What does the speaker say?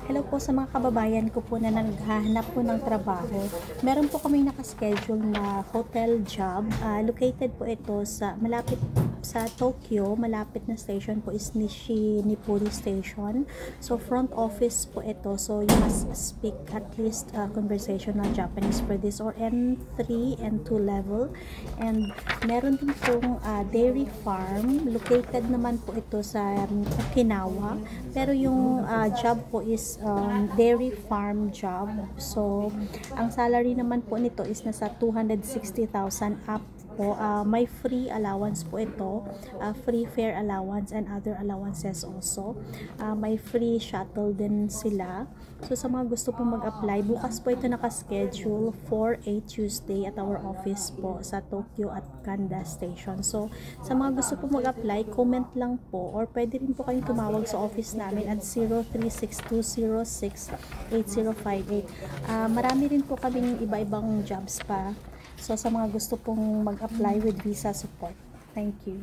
Hello po sa mga kababayan ko po na naghahanap po ng trabaho. Meron po kaming nakaschedule na hotel job. Located po ito sa malapit sa Tokyo. Malapit na station po is Nishinipuri Station. So front office po ito. So you must speak at least conversational Japanese for this, or N3 and 2 level. And meron din pong dairy farm. Located naman po ito sa Okinawa. Pero yung job po is dairy farm job. So, ang salary naman po nito is nasa 260,000 up po. May free allowance po ito. Free fare allowance and other allowances also. May free shuttle din sila. So, sa mga gusto pong mag-apply, bukas po ito nakaschedule for a Tuesday at our office po sa Tokyo at Kanda Station. So, sa mga gusto pong mag-apply, comment lang po, or pwede rin po kayong tumawag sa office namin at 0362068058. Marami rin po kaming iba-ibang jobs pa. So, sa mga gusto pong mag-apply with visa support. Thank you.